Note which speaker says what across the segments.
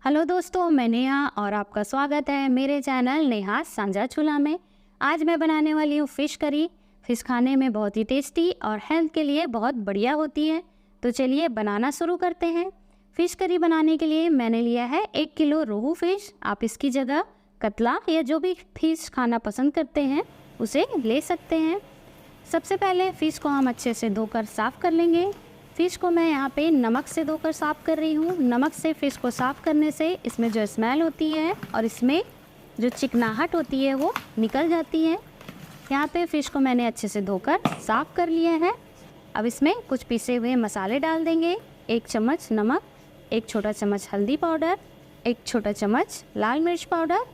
Speaker 1: Hello दोस्तों, मैं नेहा और आपका स्वागत है मेरे चैनल नेहा साझा चूल्हा में। आज मैं बनाने वाली हूँ फ़िश करी। फ़िश खाने में बहुत ही टेस्टी और हेल्थ के लिए बहुत बढ़िया होती है। तो चलिए बनाना शुरू करते हैं। फ़िश करी बनाने के लिए मैंने लिया है 1 किलो रोहू फ़िश। आप इसकी जगह कतला या जो भी फ़िश खाना पसंद करते हैं उसे ले सकते हैं। सबसे पहले फ़िश को हम अच्छे से धोकर साफ़ कर लेंगे। फ़िश को मैं यहाँ पे नमक से धोकर साफ़ कर रही हूँ। नमक से फ़िश को साफ़ करने से इसमें जो स्मेल होती है और इसमें जो चिकनाहट होती है वो निकल जाती है। यहाँ पे फ़िश को मैंने अच्छे से धोकर साफ़ कर लिया है। अब इसमें कुछ पिसे हुए मसाले डाल देंगे। 1 चम्मच नमक, 1 छोटा चम्मच हल्दी पाउडर, 1 छोटा चम्मच लाल मिर्च पाउडर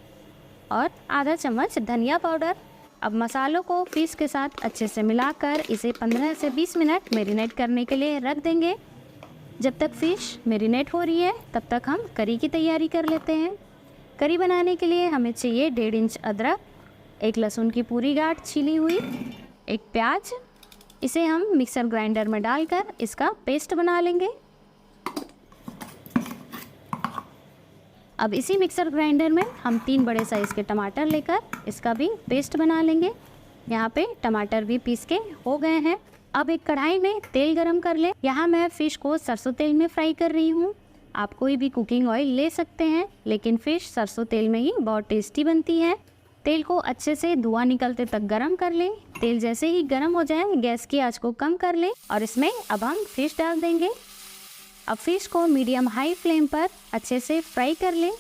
Speaker 1: और आधा चम्मच धनिया पाउडर। अब मसालों को फ़िश के साथ अच्छे से मिलाकर इसे 15 से 20 मिनट मैरिनेट करने के लिए रख देंगे। जब तक फ़िश मैरिनेट हो रही है तब तक हम करी की तैयारी कर लेते हैं। करी बनाने के लिए हमें चाहिए 1.5 इंच अदरक, 1 लहसुन की पूरी गांठ छीली हुई, 1 प्याज। इसे हम मिक्सर ग्राइंडर में डालकर इसका पेस्ट बना लेंगे। अब इसी मिक्सर ग्राइंडर में हम 3 बड़े साइज़ के टमाटर लेकर इसका भी पेस्ट बना लेंगे। यहाँ पे टमाटर भी पीस के हो गए हैं। अब एक कढ़ाई में तेल गरम कर ले। यहाँ मैं फ़िश को सरसों तेल में फ्राई कर रही हूँ। आप कोई भी कुकिंग ऑयल ले सकते हैं, लेकिन फ़िश सरसों तेल में ही बहुत टेस्टी बनती है। तेल को अच्छे से धुआं निकलते तक गरम कर लें। तेल जैसे ही गरम हो जाए गैस की आंच को कम कर लें और इसमें अब हम फ़िश डाल देंगे। अब फ़िश को मीडियम हाई फ्लेम पर अच्छे से फ्राई कर लें।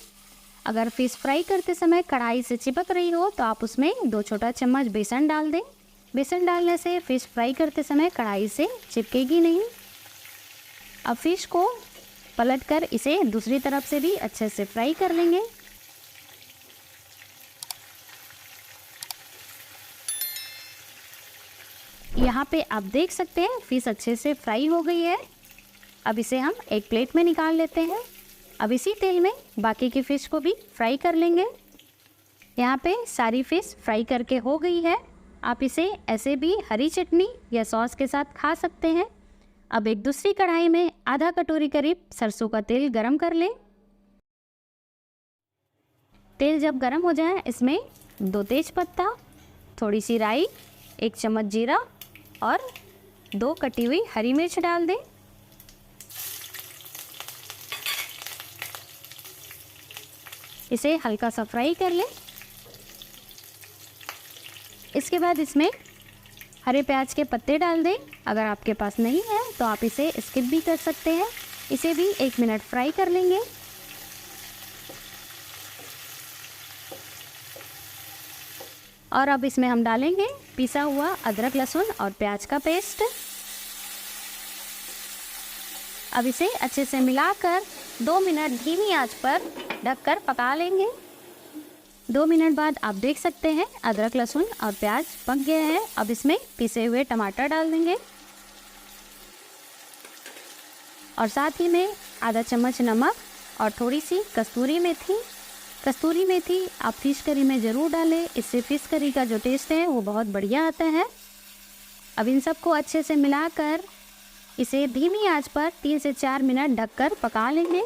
Speaker 1: अगर फ़िश फ्राई करते समय कढ़ाई से चिपक रही हो तो आप उसमें 2 छोटा चम्मच बेसन डाल दें। बेसन डालने से फ़िश फ्राई करते समय कढ़ाई से चिपकेगी नहीं। अब फ़िश को पलटकर इसे दूसरी तरफ से भी अच्छे से फ्राई कर लेंगे। यहाँ पे आप देख सकते हैं फ़िश अच्छे से फ्राई हो गई है। अब इसे हम एक प्लेट में निकाल लेते हैं। अब इसी तेल में बाकी की फ़िश को भी फ्राई कर लेंगे। यहाँ पे सारी फ़िश फ्राई करके हो गई है। आप इसे ऐसे भी हरी चटनी या सॉस के साथ खा सकते हैं। अब एक दूसरी कढ़ाई में आधा कटोरी करीब सरसों का तेल गरम कर लें। तेल जब गरम हो जाए इसमें 2 तेज़पत्ता, थोड़ी सी राई, 1 चम्मच जीरा और 2 कटी हुई हरी मिर्च डाल दें। इसे हल्का सा फ्राई कर लें। इसके बाद इसमें हरे प्याज के पत्ते डाल दें। अगर आपके पास नहीं है तो आप इसे स्किप भी कर सकते हैं। इसे भी 1 मिनट फ्राई कर लेंगे। और अब इसमें हम डालेंगे पिसा हुआ अदरक, लहसुन और प्याज का पेस्ट। अब इसे अच्छे से मिलाकर 2 मिनट धीमी आंच पर ढककर पका लेंगे। 2 मिनट बाद आप देख सकते हैं अदरक, लहसुन और प्याज पक गए हैं। अब इसमें पिसे हुए टमाटर डाल देंगे और साथ ही में आधा चम्मच नमक और थोड़ी सी कस्तूरी मेथी। कस्तूरी मेथी आप फ़िश करी में ज़रूर डालें, इससे फ़िश करी का जो टेस्ट है वो बहुत बढ़िया आता है। अब इन सबको अच्छे से मिलाकर इसे धीमी आंच पर 3 से 4 मिनट ढककर पका लेंगे।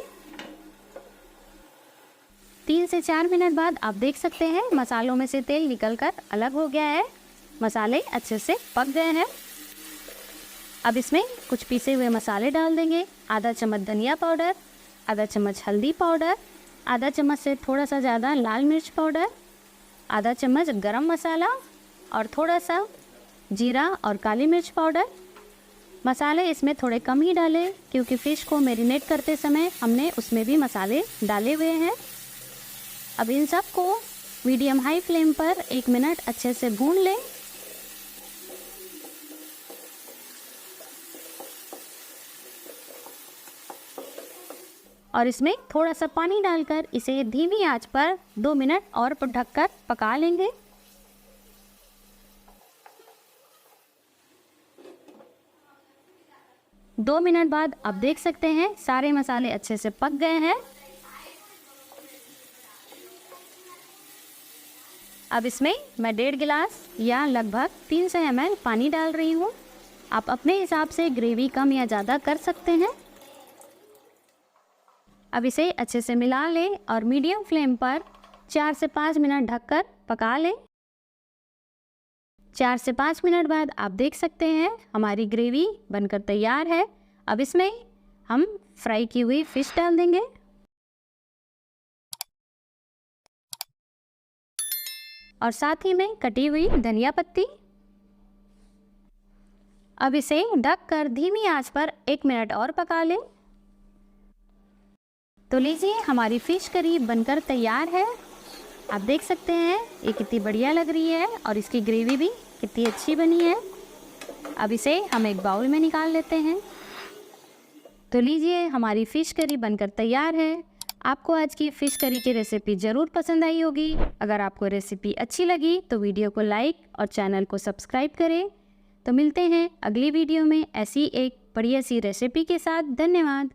Speaker 1: 3 से 4 मिनट बाद आप देख सकते हैं मसालों में से तेल निकलकर अलग हो गया है। मसाले अच्छे से पक गए हैं। अब इसमें कुछ पिसे हुए मसाले डाल देंगे। आधा चम्मच धनिया पाउडर, आधा चम्मच हल्दी पाउडर, आधा चम्मच से थोड़ा सा ज़्यादा लाल मिर्च पाउडर, आधा चम्मच गरम मसाला और थोड़ा सा जीरा और काली मिर्च पाउडर। मसाले इसमें थोड़े कम ही डालें क्योंकि फ़िश को मैरिनेट करते समय हमने उसमें भी मसाले डाले हुए हैं। अब इन सब को मीडियम हाई फ्लेम पर 1 मिनट अच्छे से भून लें। और इसमें थोड़ा सा पानी डालकर इसे धीमी आंच पर 2 मिनट और ढककर पका लेंगे। दो मिनट बाद आप देख सकते हैं सारे मसाले अच्छे से पक गए हैं। अब इसमें मैं 1.5 गिलास या लगभग 300 ml पानी डाल रही हूँ। आप अपने हिसाब से ग्रेवी कम या ज़्यादा कर सकते हैं। अब इसे अच्छे से मिला लें और मीडियम फ्लेम पर 4 से 5 मिनट ढककर पका लें। 4 से 5 मिनट बाद आप देख सकते हैं हमारी ग्रेवी बनकर तैयार है। अब इसमें हम फ्राई की हुई फिश डाल देंगे और साथ ही में कटी हुई धनिया पत्ती। अब इसे ढककर धीमी आंच पर 1 मिनट और पका लें। तो लीजिए हमारी फिश करी बनकर तैयार है। आप देख सकते हैं ये कितनी बढ़िया लग रही है और इसकी ग्रेवी भी कितनी अच्छी बनी है। अब इसे हम एक बाउल में निकाल लेते हैं। तो लीजिए हमारी फ़िश करी बनकर तैयार है। आपको आज की फ़िश करी की रेसिपी ज़रूर पसंद आई होगी। अगर आपको रेसिपी अच्छी लगी तो वीडियो को लाइक और चैनल को सब्सक्राइब करें। तो मिलते हैं अगली वीडियो में ऐसी एक बढ़िया सी रेसिपी के साथ। धन्यवाद।